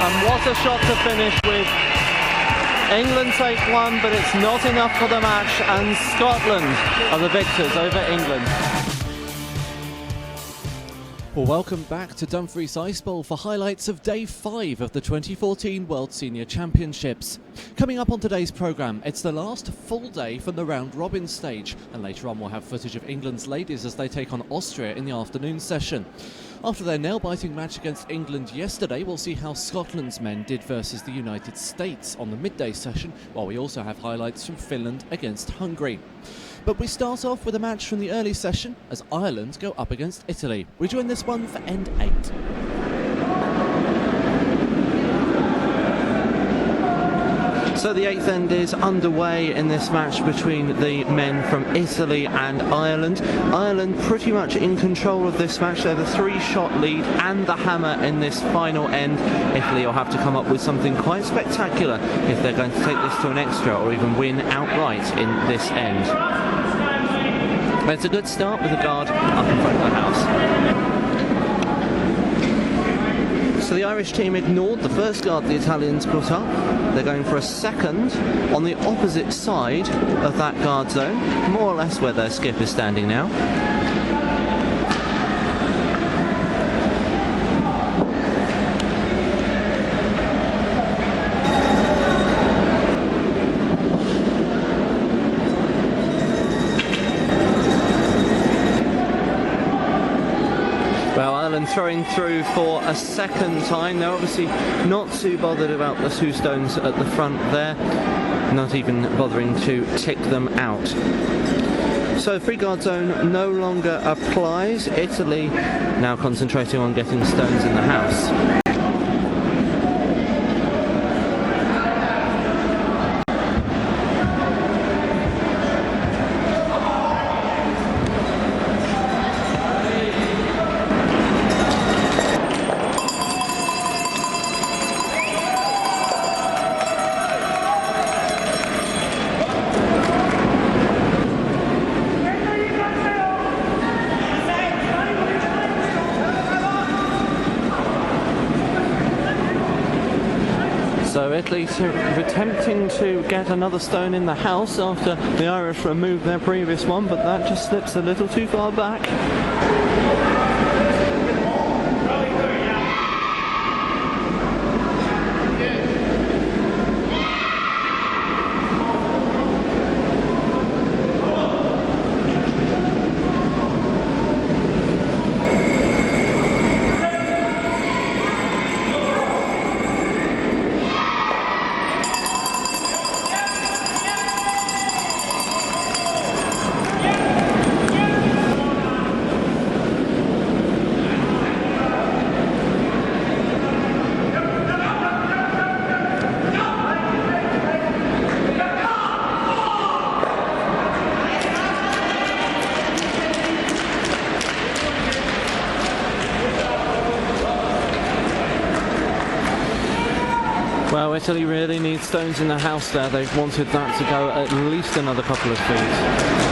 And what a shot to finish with. England take one, but it's not enough for the match, and Scotland are the victors over England. Well, welcome back to Dumfries Ice Bowl for highlights of Day 5 of the 2014 World Senior Championships. Coming up on today's programme, it's the last full day from the round-robin stage, and later on we'll have footage of England's ladies as they take on Austria in the afternoon session. After their nail-biting match against England yesterday, we'll see how Scotland's men did versus the United States on the midday session, while we also have highlights from Finland against Hungary. But we start off with a match from the early session as Ireland go up against Italy. We join this one for end 8. So the 8th end is underway in this match between the men from Italy and Ireland. Ireland pretty much in control of this match. They're the 3-shot lead and the hammer in this final end. Italy will have to come up with something quite spectacular if they're going to take this to an extra or even win outright in this end. But it's a good start with the guard up in front of the house. So the Irish team ignored the first guard the Italians put up. They're going for a second on the opposite side of that guard zone, more or less where their skip is standing now. Ireland throwing through for a second time. They're obviously not too bothered about the 2 stones at the front there, not even bothering to tick them out. So free guard zone no longer applies. Italy now concentrating on getting stones in the house. So Italy attempting to get another stone in the house after the Irish removed their previous one, but that just slips a little too far back. Well, Italy really needs stones in the house there. They've wanted that to go at least another couple of feet.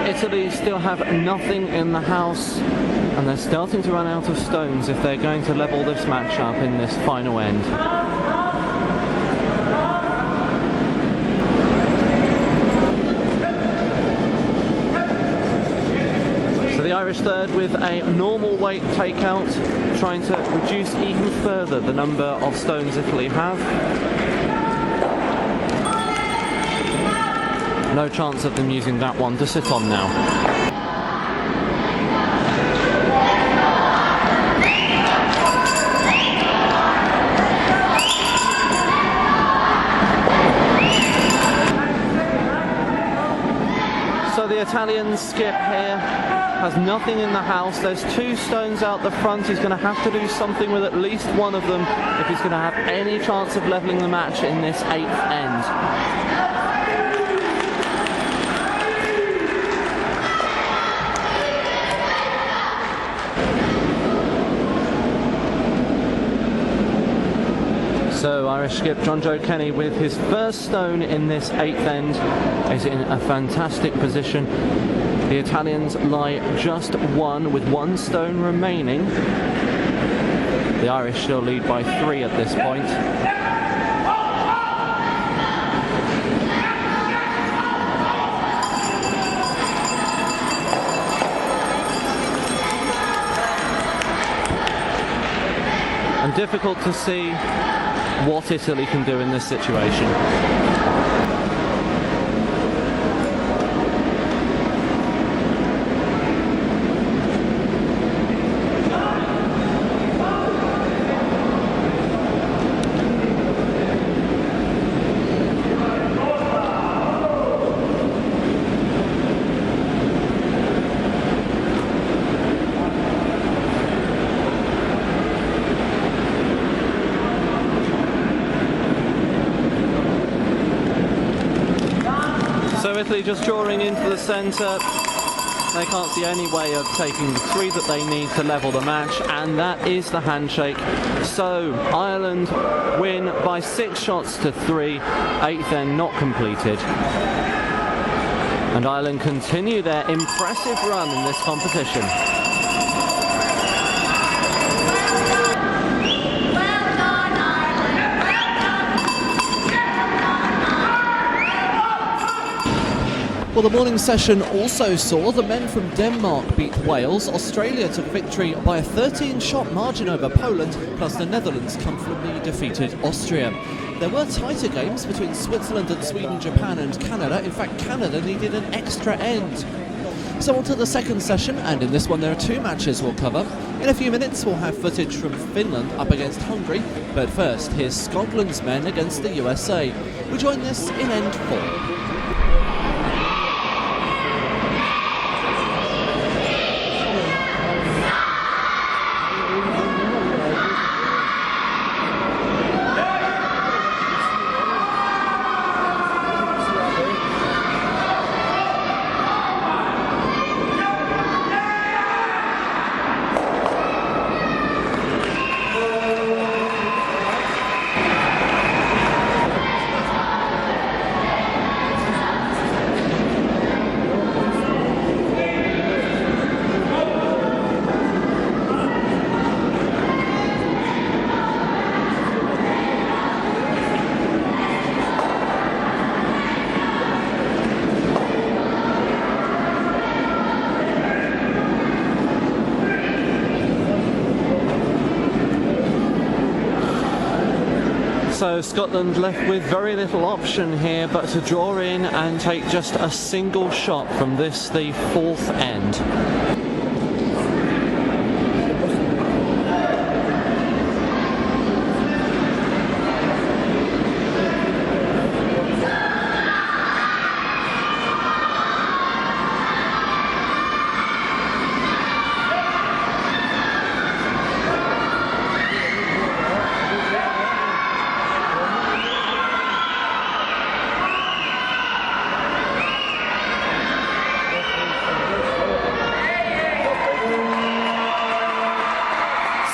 Italy still have nothing in the house, and they're starting to run out of stones if they're going to level this match up in this final end. So the Irish third with a normal weight takeout, trying to reduce even further the number of stones Italy have. No chance of them using that one to sit on now. So the Italians skip here. has nothing in the house. There's 2 stones out the front. He's going to have to do something with at least one of them if he's going to have any chance of levelling the match in this 8th end. So Irish skip John Joe Kenny with his first stone in this 8th end is in a fantastic position. The Italians lie just 1 with 1 stone remaining. The Irish still lead by 3 at this point. And difficult to see what Italy can do in this situation. So Italy just drawing into the centre. They can't see any way of taking the 3 that they need to level the match, and that is the handshake. So Ireland win by 6 shots to 3, 8th end not completed. And Ireland continue their impressive run in this competition. Well, the morning session also saw the men from Denmark beat Wales, Australia took victory by a 13-shot margin over Poland, plus the Netherlands comfortably defeated Austria. There were tighter games between Switzerland and Sweden, Japan and Canada. In fact, Canada needed an extra end. So on to the second session, and in this one there are 2 matches we'll cover. In a few minutes we'll have footage from Finland up against Hungary, but first here's Scotland's men against the USA. We join this in end 4. So Scotland left with very little option here but to draw in and take just a single shot from this, the 4th end.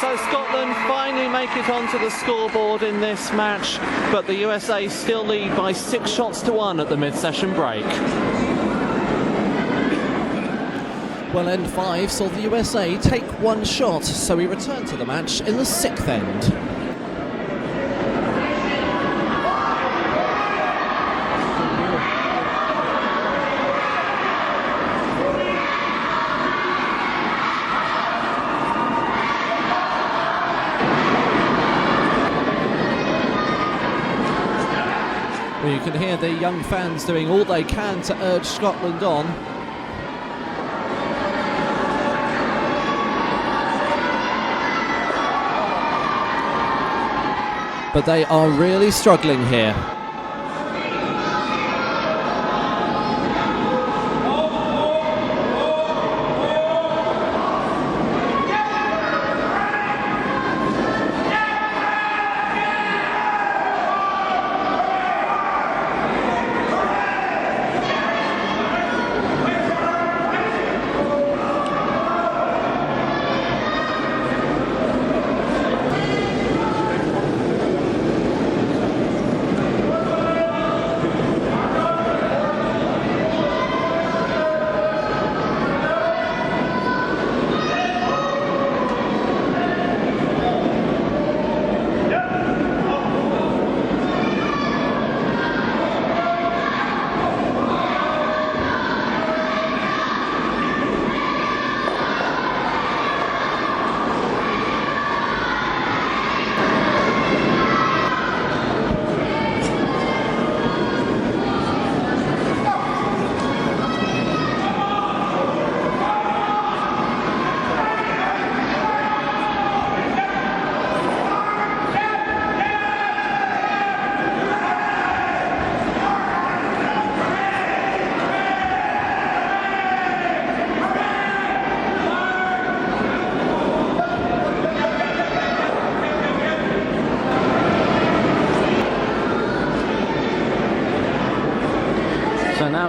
So Scotland finally make it onto the scoreboard in this match, but the USA still lead by 6 shots to 1 at the mid-session break. Well, end 5 saw the USA take 1 shot, so we return to the match in the 6th end. Well, you can hear the young fans doing all they can to urge Scotland on. But they are really struggling here.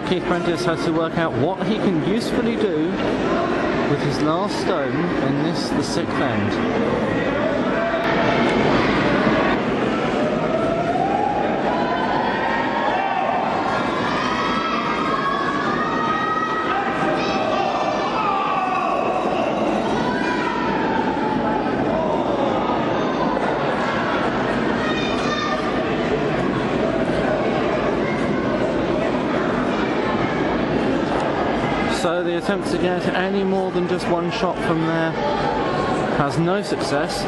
Keith Prentice has to work out what he can usefully do with his last stone in this, the sixth end. So the attempt to get any more than just one shot from there has no success.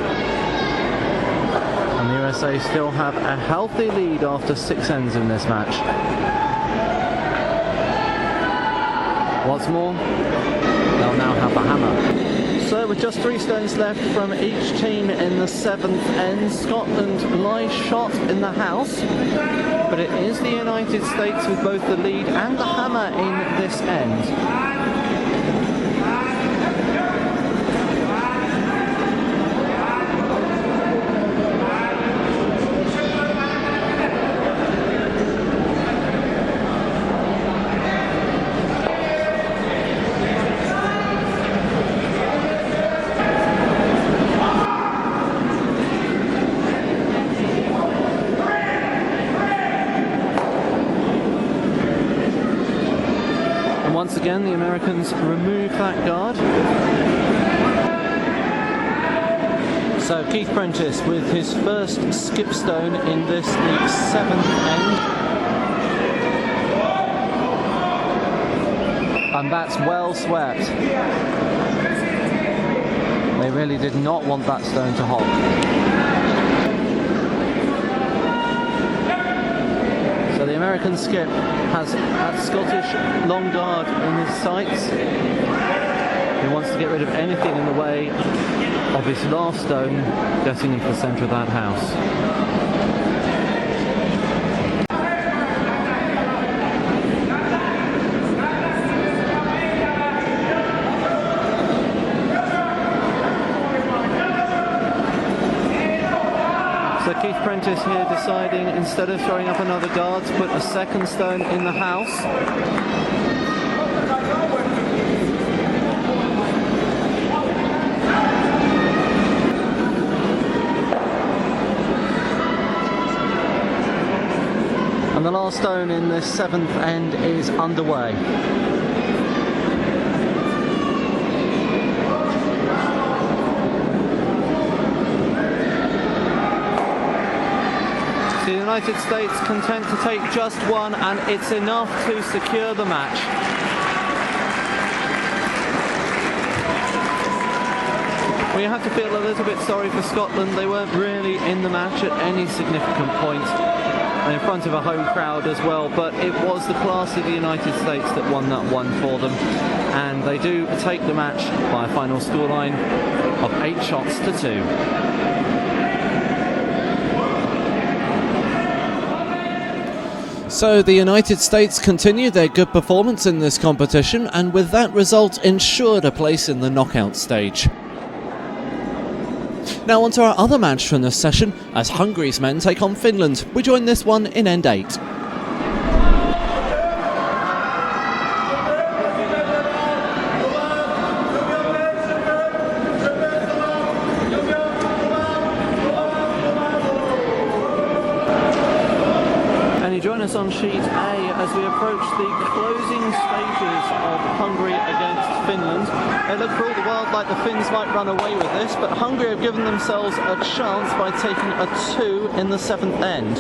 And the USA still have a healthy lead after 6 ends in this match. What's more, they'll now have the hammer. So with just 3 stones left from each team in the 7th end, Scotland lies shot in the house. But it is the United States with both the lead and the hammer in this end. Once again, the Americans remove that guard. So Keith Prentice with his first skip stone in this, the 7th end. And that's well swept. They really did not want that stone to hop. So the American skip has that Scottish long guard in his sights. He wants to get rid of anything in the way of his last stone getting into the centre of that house. So Keith Prentice here deciding, instead of throwing up another guard, to put a second stone in the house. And the last stone in this 7th end is underway. The United States content to take just one, and it's enough to secure the match. We have to feel a little bit sorry for Scotland. They weren't really in the match at any significant point, and in front of a home crowd as well, but it was the class of the United States that won that one for them, and they do take the match by a final scoreline of 8 shots to 2. So the United States continued their good performance in this competition, and with that result ensured a place in the knockout stage. Now on to our other match from this session, as Hungary's men take on Finland. We join this one in end 8. Join us on sheet A as we approach the closing stages of Hungary against Finland. It looked for all the world like the Finns might run away with this, but Hungary have given themselves a chance by taking a 2 in the 7th end.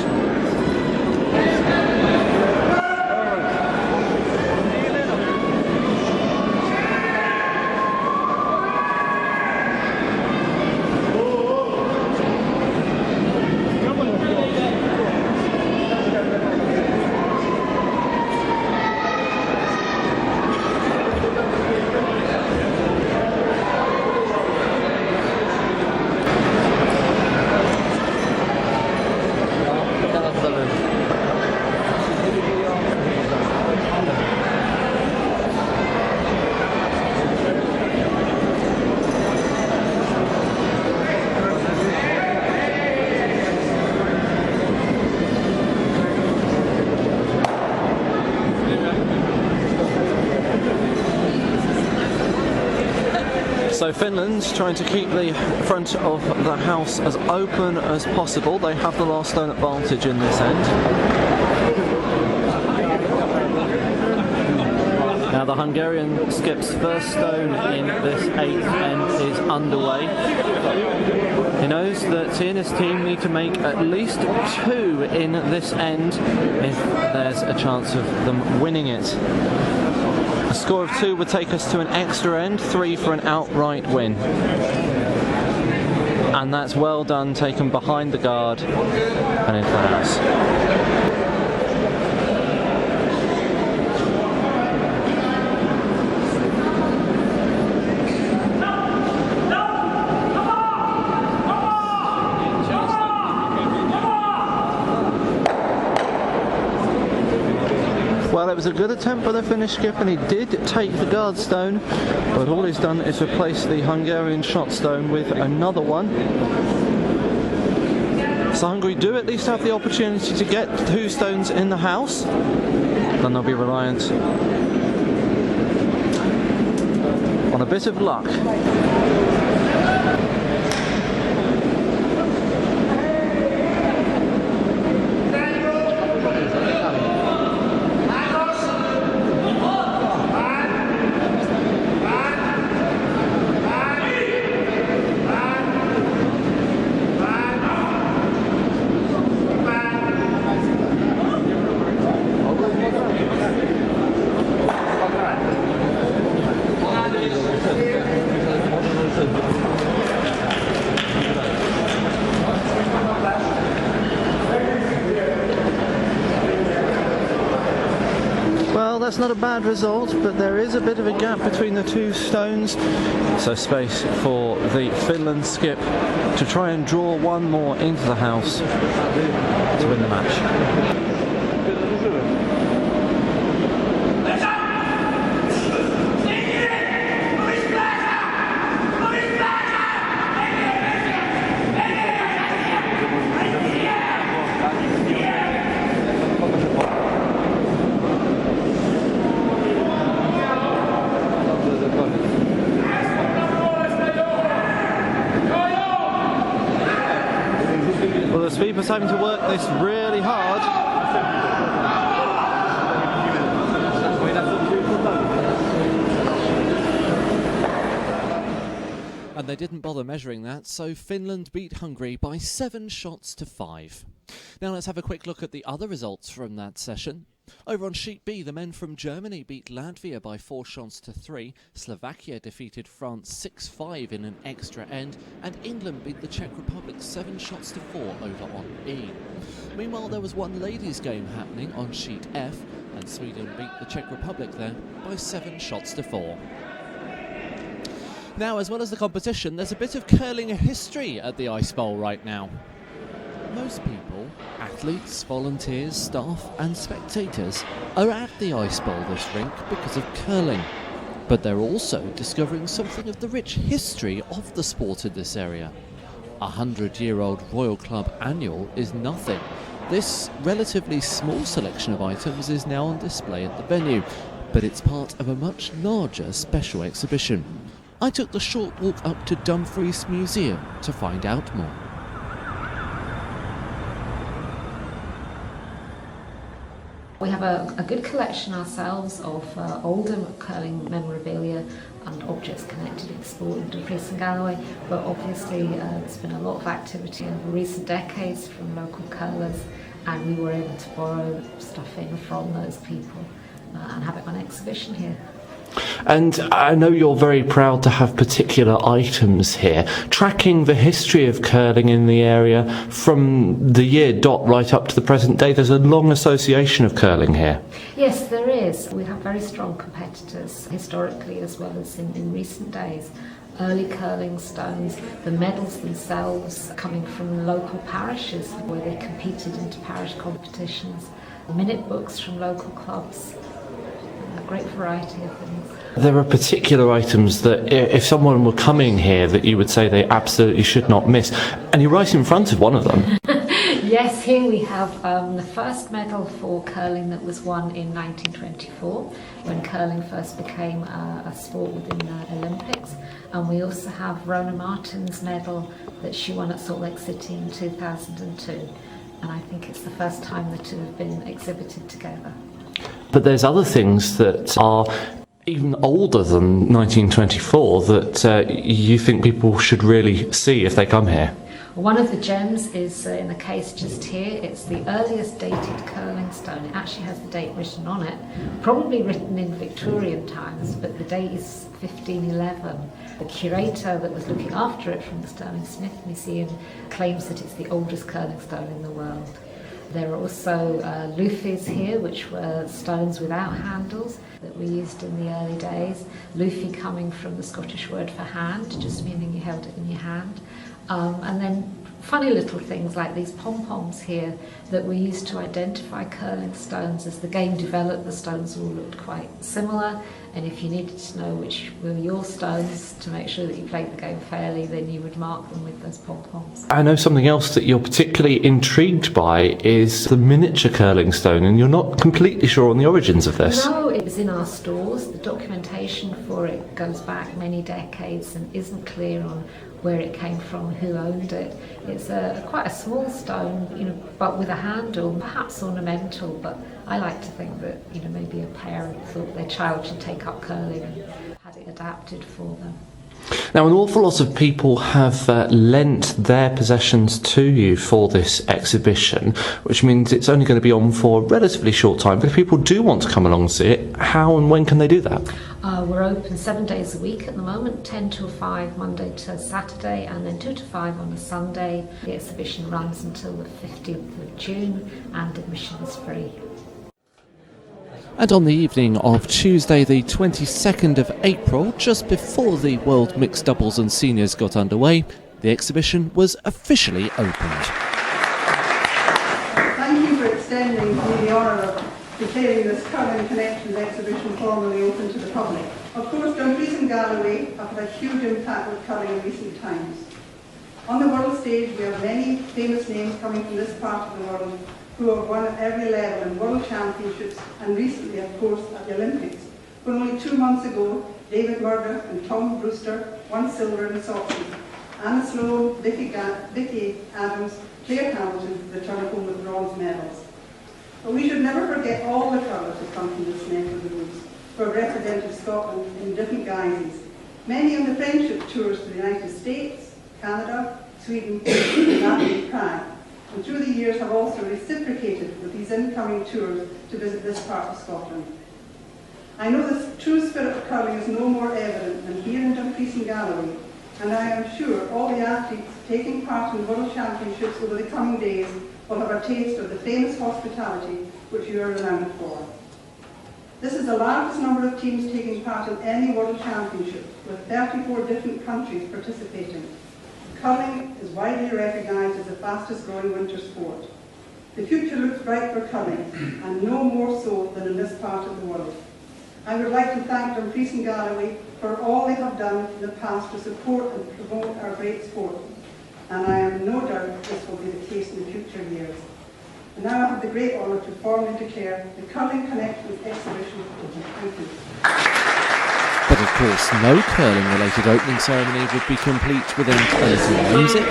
So Finland's trying to keep the front of the house as open as possible. They have the last stone advantage in this end. Now the Hungarian skip's first stone in this 8th end is underway. He knows that he and his team need to make at least 2 in this end if there's a chance of them winning it. A score of 2 would take us to an extra end, 3 for an outright win. And that's well done, taken behind the guard and into the house. Well, it was a good attempt by the Finnish skip and he did take the guard stone, but all he's done is replace the Hungarian shot stone with another one. So Hungary do at least have the opportunity to get 2 stones in the house, then they'll be reliant on a bit of luck. Well, that's not a bad result, but there is a bit of a gap between the 2 stones, so space for the Finland skip to try and draw 1 more into the house to win the match. Well, the sweeper's having to work this really hard. And they didn't bother measuring that, so Finland beat Hungary by 7 shots to 5. Now let's have a quick look at the other results from that session. Over on Sheet B, the men from Germany beat Latvia by 4 shots to 3, Slovakia defeated France 6-5 in an extra end, and England beat the Czech Republic 7 shots to 4 over on E. Meanwhile, there was one ladies' game happening on Sheet F, and Sweden beat the Czech Republic there by 7 shots to 4. Now, as well as the competition, there's a bit of curling history at the Ice Bowl right now. Most people, athletes, volunteers, staff and spectators, are at the Ice Bowl this rink because of curling. But they're also discovering something of the rich history of the sport in this area. A 100-year-old Royal Club annual is nothing. This relatively small selection of items is now on display at the venue, but it's part of a much larger special exhibition. I took the short walk up to Dumfries Museum to find out more. We have a good collection ourselves of older curling memorabilia and objects connected with sport in Dumfries and Galloway, but obviously there's been a lot of activity over recent decades from local curlers, and we were able to borrow stuff in from those people and have it on exhibition here. And I know you're very proud to have particular items here, tracking the history of curling in the area from the year dot right up to the present day. There's a long association of curling here. Yes, there is. We have very strong competitors historically as well as in recent days. Early curling stones, the medals themselves coming from local parishes where they competed into parish competitions, minute books from local clubs. A great variety of things. There are particular items that if someone were coming here that you would say they absolutely should not miss, and you're right in front of one of them. Yes, here we have the first medal for curling that was won in 1924, when curling first became a sport within the Olympics. And we also have Rona Martin's medal that she won at Salt Lake City in 2002. And I think it's the first time the two have been exhibited together. But there's other things that are even older than 1924 that you think people should really see if they come here. One of the gems is in the case just here. It's the earliest dated curling stone. It actually has the date written on it, probably written in Victorian times, but the date is 1511. The curator that was looking after it from the Sterling Smith Museum claims that it's the oldest curling stone in the world. There are also lufis here, which were stones without handles that were used in the early days. Lufi coming from the Scottish word for hand, just meaning you held it in your hand. And then funny little things like these pom-poms here that were used to identify curling stones. As the game developed, the stones all looked quite similar, and if you needed to know which were your stones to make sure that you played the game fairly, then you would mark them with those pom-poms. I know something else that you're particularly intrigued by is the miniature curling stone, and you're not completely sure on the origins of this. No, it was in our stores. The documentation for it goes back many decades and isn't clear on where it came from, who owned it. It's quite a small stone, but with a handle, perhaps ornamental, but I like to think that, maybe a parent thought their child should take up curling and had it adapted for them. Now, an awful lot of people have lent their possessions to you for this exhibition, which means it's only going to be on for a relatively short time. But if people do want to come along and see it, how and when can they do that? We're open 7 days a week at the moment, 10 till 5 Monday to Saturday, and then 2 to 5 on a Sunday. The exhibition runs until the 15th of June, and admission is free. And on the evening of Tuesday the 22nd of April, just before the World Mixed Doubles and Seniors got underway, the exhibition was officially opened. Thank you for extending me the honour of declaring this Curling Connections exhibition formally open to the public. Of course, Dumfries and Galloway have had a huge impact with curling in recent times. On the world stage, we have many famous names coming from this part of the world who have won at every level in world championships and recently, of course, at the Olympics, when only 2 months ago, David Murdoch and Tom Brewster won silver in Sochi. Anna Sloan, Vicky Adams, Claire Hamilton returned home with bronze medals. But we should never forget all the curlers who come from this neck of the woods, who have represented Scotland in different guises. Many on the friendship tours to the United States, Canada, Sweden, and Prague, and through the years have also reciprocated with these incoming tours to visit this part of Scotland. I know the true spirit of curling is no more evident than here in Dumfries and Galloway, and I am sure all the athletes taking part in World Championships over the coming days will have a taste of the famous hospitality which you are renowned for. This is the largest number of teams taking part in any World Championship, with 34 different countries participating. Curling is widely recognised as the fastest growing winter sport. The future looks bright for curling, and no more so than in this part of the world. I would like to thank Dumfries and Galloway for all they have done in the past to support and promote our great sport, and I am no doubt this will be the case in the future years. And now I have the great honour to formally declare the Curling Connections exhibition open. Thank you. But of course, no curling-related opening ceremony would be complete without a little music.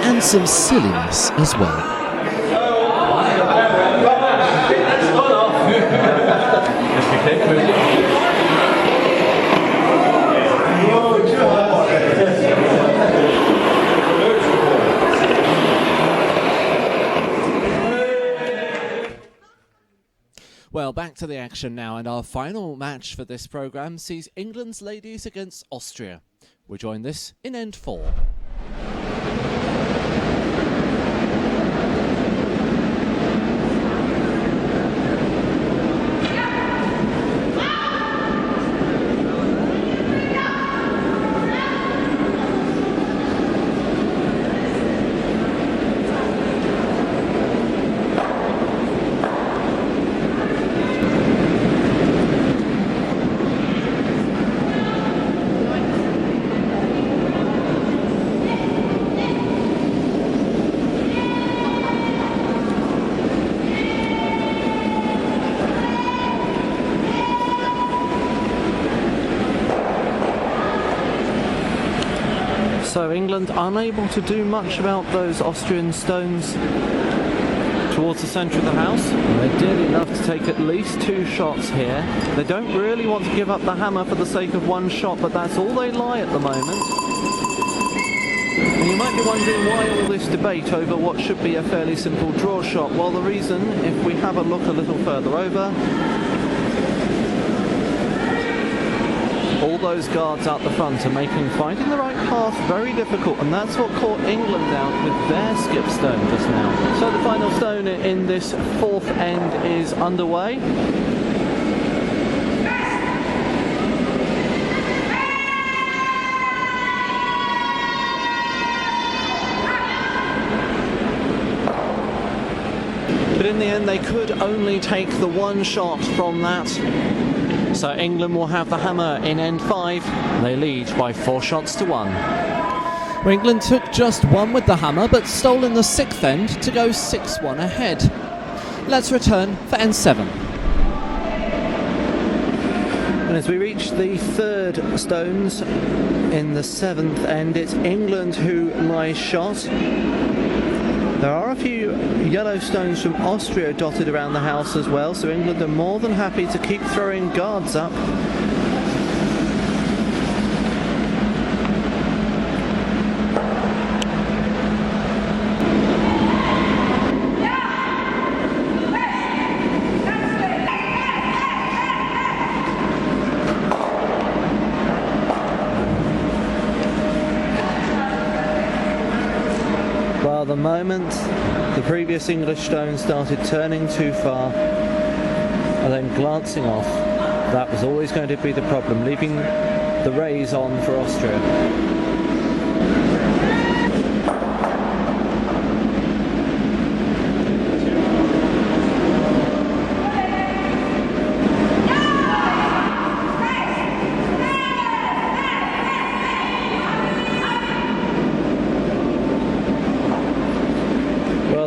And some silliness as well. Well, back to the action now, and our final match for this programme sees England's ladies against Austria. We'll join this in End 4. So England unable to do much about those Austrian stones towards the centre of the house. They'd dearly love to take at least 2 shots here. They don't really want to give up the hammer for the sake of 1 shot, but that's all they lie at the moment. And you might be wondering why all this debate over what should be a fairly simple draw shot. Well, the reason, if we have a look a little further over, all those guards out the front are making finding the right path very difficult, and that's what caught England out with their skip stone just now. So the final stone in this 4th end is underway. But in the end they could only take the 1 shot from that. So England will have the hammer in end 5. They lead by 4 shots to 1. Well, England took just 1 with the hammer, but stole in the 6th end to go 6-1 ahead. Let's return for end 7. And as we reach the 3rd stones in the 7th end, it's England who lies shot. There are a few yellow stones from Austria dotted around the house as well, so England are more than happy to keep throwing guards up. Well, the moment the previous English stone started turning too far and then glancing off, that was always going to be the problem, leaving the rays on for Austria.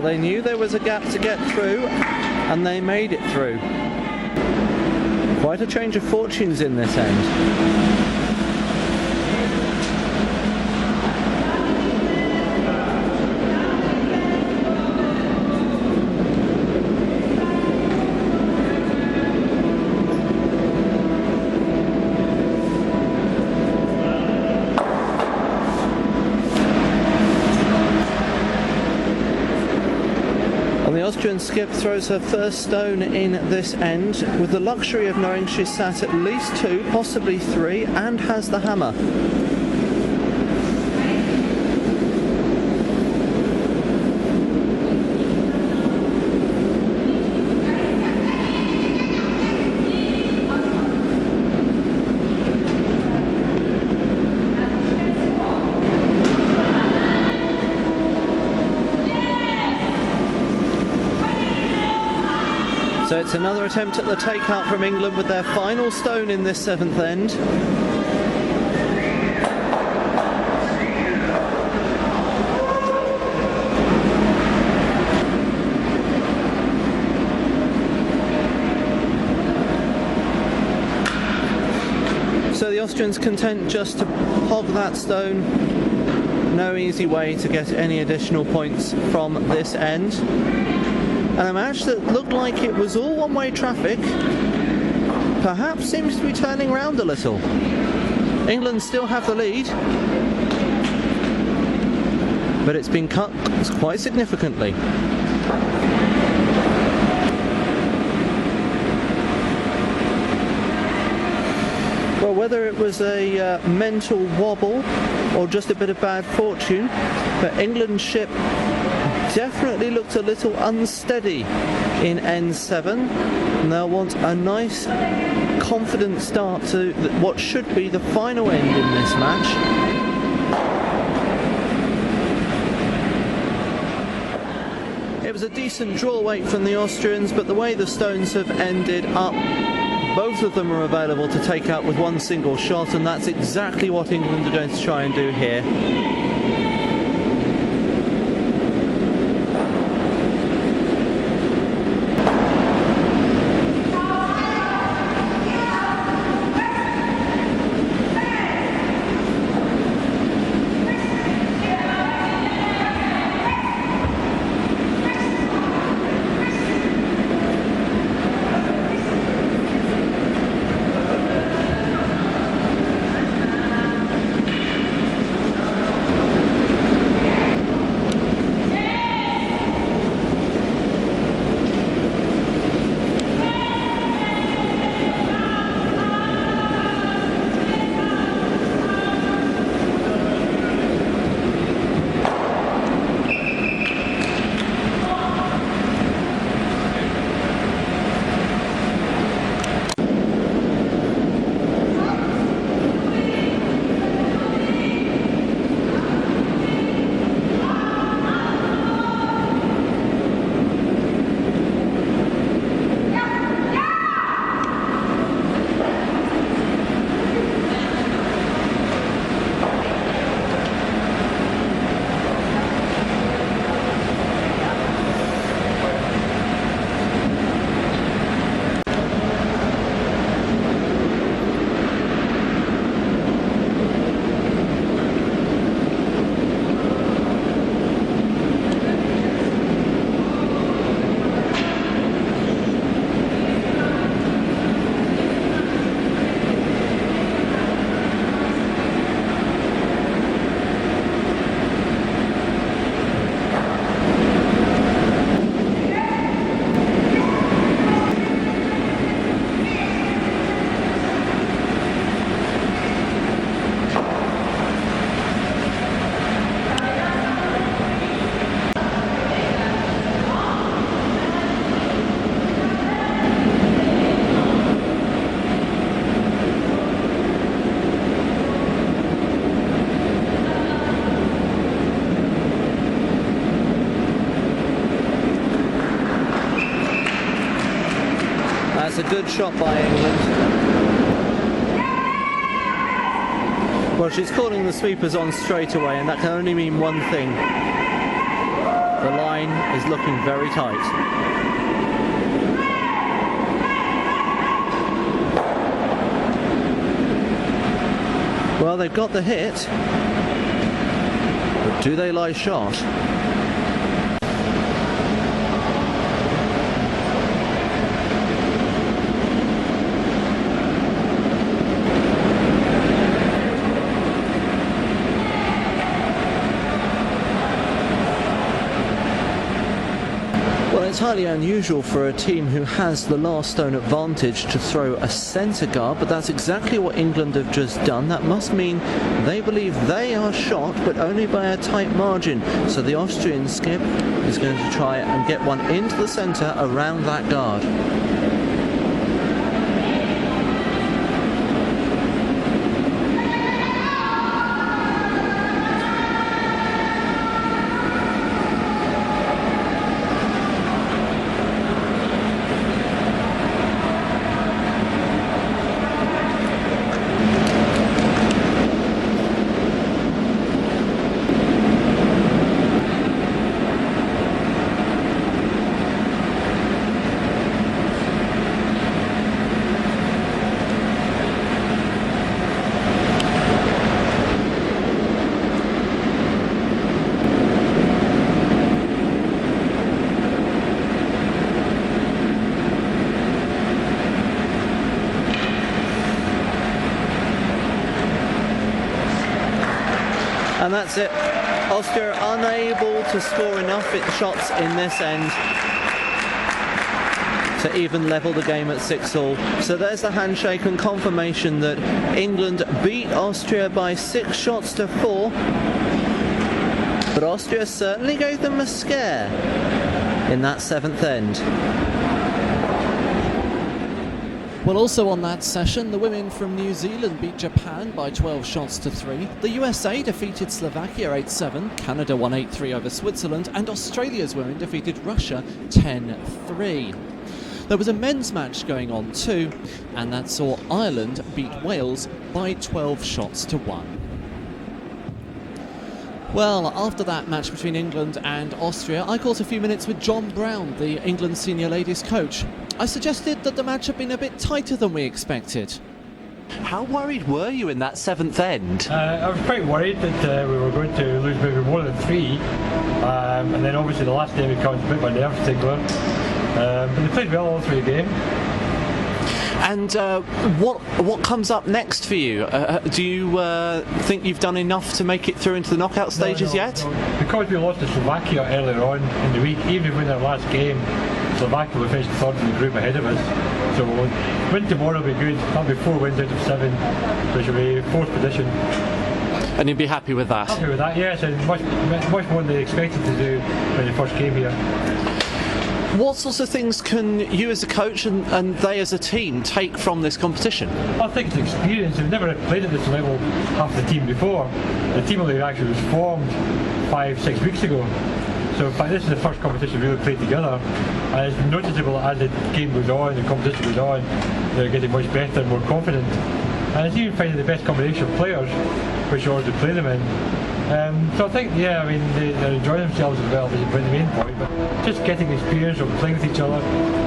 They knew there was a gap to get through, and they made it through. Quite a change of fortunes in this end. The Austrian skip throws her first stone in this end, with the luxury of knowing she's sat at least 2, possibly 3, and has the hammer. So it's another attempt at the takeout from England with their final stone in this 7th end. So the Austrians content just to hog that stone. No easy way to get any additional points from this end. And a match that looked like it was all one-way traffic perhaps seems to be turning around a little. England still have the lead, but it's been cut quite significantly. Well, whether it was a mental wobble or just a bit of bad fortune, but England's ship definitely looked a little unsteady in N7, and they'll want a nice confident start to what should be the final end in this match. It was a decent draw weight from the Austrians, but the way the stones have ended up, both of them are available to take out with 1 single shot, and that's exactly what England are going to try and do here. good shot by England. Well, she's calling the sweepers on straight away, and that can only mean one thing. The line is looking very tight. Well, they've got the hit, but do they lie short? Well, it's highly unusual for a team who has the last stone advantage to throw a centre guard, but that's exactly what England have just done. That must mean they believe they are shot, but only by a tight margin. So the Austrian skip is going to try and get one into the centre around that guard. And that's it. Austria unable to score enough shots in this end to even level the game at 6-all. So there's the handshake and confirmation that England beat Austria by 6 shots to 4. But Austria certainly gave them a scare in that 7th end. Well, also on that session, the women from New Zealand beat Japan by 12 shots to 3. The USA defeated Slovakia 8-7, Canada won 8-3 over Switzerland, and Australia's women defeated Russia 10-3. There was a men's match going on too, and that saw Ireland beat Wales by 12 shots to 1. Well, after that match between England and Austria, I caught a few minutes with John Brown, the England senior ladies coach. I suggested that the match had been a bit tighter than we expected. How worried were you in that 7th end? I was quite worried that we were going to lose maybe more than 3, and then obviously the last game it comes a bit my nerves tingler. But they played well all through the game. And what comes up next for you? Do you think you've done enough to make it through into the knockout stages yet? No. Because we lost to Slovakia earlier on in the week, even if we win their last game, Slovakia will finish 3rd in the group ahead of us. So win tomorrow will be good. That'll be 4 wins out of 7, so it should be 4th position. And you'd be happy with that? Happy with that, yes, and much more than they expected to do when they first came here. What sorts of things can you as a coach and they as a team take from this competition? I think it's experience. We've never played at this level, half the team before. The team only actually was formed 5-6 weeks ago. So in fact this is the first competition we really played together. And it's noticeable as the game goes on, the competition goes on, they're getting much better and more confident. And it's even finding the best combination of players, which order to play them in. So I think, yeah, I mean, they're enjoying themselves as well, which is the main point, but just getting experience of playing with each other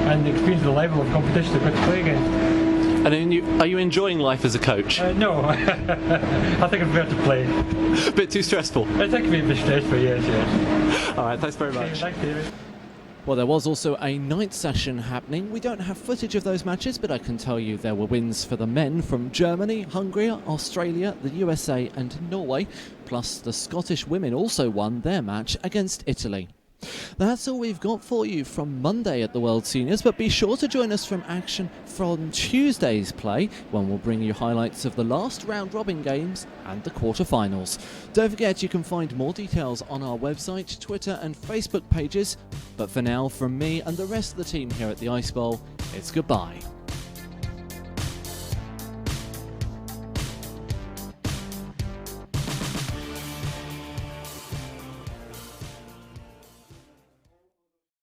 and experience the level of competition they've got to play against. And are you enjoying life as a coach? No, I think I'm prepared to play. A bit too stressful? I think it may be stressful, yes. Alright, thanks very much. Okay, thanks, David. Well, there was also a night session happening. We don't have footage of those matches, but I can tell you there were wins for the men from Germany, Hungary, Australia, the USA and Norway. Plus, the Scottish women also won their match against Italy. That's all we've got for you from Monday at the World Seniors, but be sure to join us from action from Tuesday's play, when we'll bring you highlights of the last round-robin games and the quarter-finals. Don't forget you can find more details on our website, Twitter and Facebook pages. But for now, from me and the rest of the team here at the Ice Bowl, it's goodbye.